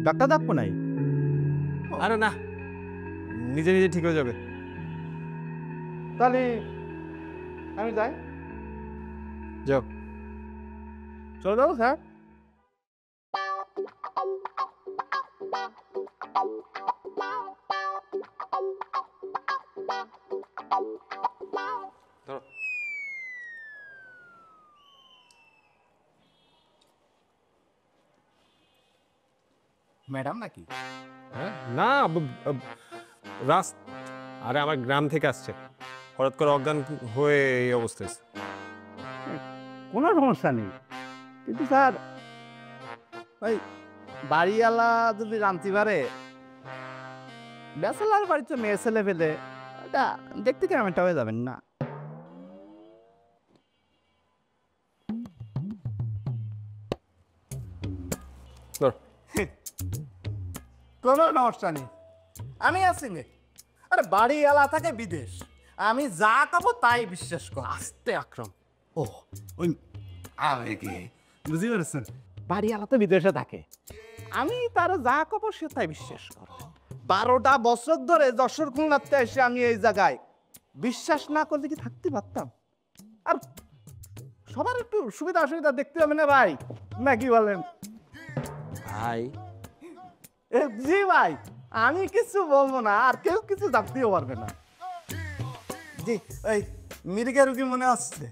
Doctor ডাকবো নাই? আরে না, নিজে নিজে ঠিক হয়ে যাবে। তাহলে আমি যাই। যাও। চলে যাবো স্যার। ধরো। ম্যাডাম নাকি? হ্যাঁ না, রাস, আরে আমার গ্রাম থেকে আসছে, হঠাৎ করে অজ্ঞান হয়ে এই অবস্থায়। কোনো সমস্যা নেই, কিন্তু স্যার ওই বাড়িওয়ালা যদি জানতে পারে ব্যাচেলার বাড়িতে মেয়ে ছেলে পেলে, এটা দেখতে কেমন একটা হয়ে যাবেন না? কোনো সমস্যা নেই, আমি আছি নে। আরে বাড়িওয়ালা থাকে বিদেশ, আমি যা খাবো তাই বিশ্বাস কর। আস্তে আকরাম। ও ওই আমি কি বুঝতে পারছেন, বাড়িওয়ালা তো বিদেশে থাকে, আমি তার যা খাবো সে তাই বিশ্বাস কর। 12টা বছর ধরে যশোর খুলনাতে এসে আমি এই জায়গায় বিশ্বাস না করলে কি থাকতে পারতাম? আর সবার একটু সুবিধা অসুবিধা দেখতে হবে না ভাই, নাকি বলেন? ভাই জি ভাই, আমি কিছু বলবো না, আর কেউ কিছু জানতেও পারবে না। জি এই মির্গা রুগী মনে আসছে,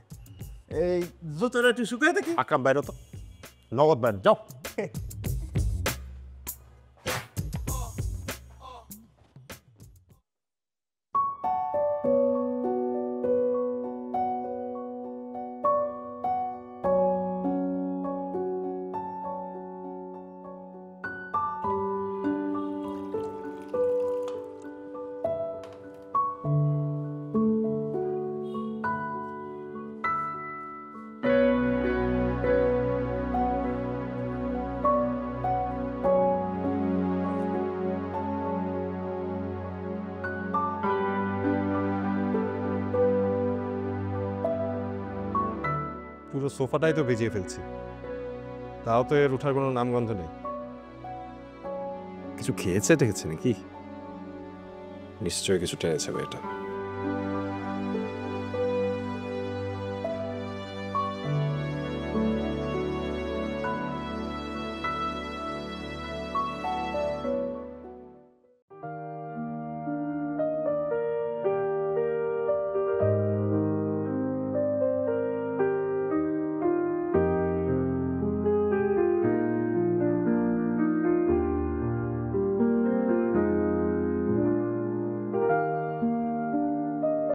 এই জুতোটা একটু শুকিয়ে দেখি। আকরাম বাইরে তো, নগদ বাইরে যাও। পুরো সোফাটাই তো ভিজিয়ে ফেলছি, তাও তো এর ওঠার কোনো নামগন্ধ নেই। কিছু খেয়েছে টেকেছে নাকি? নিশ্চয়ই কিছু টেনেছে এটা।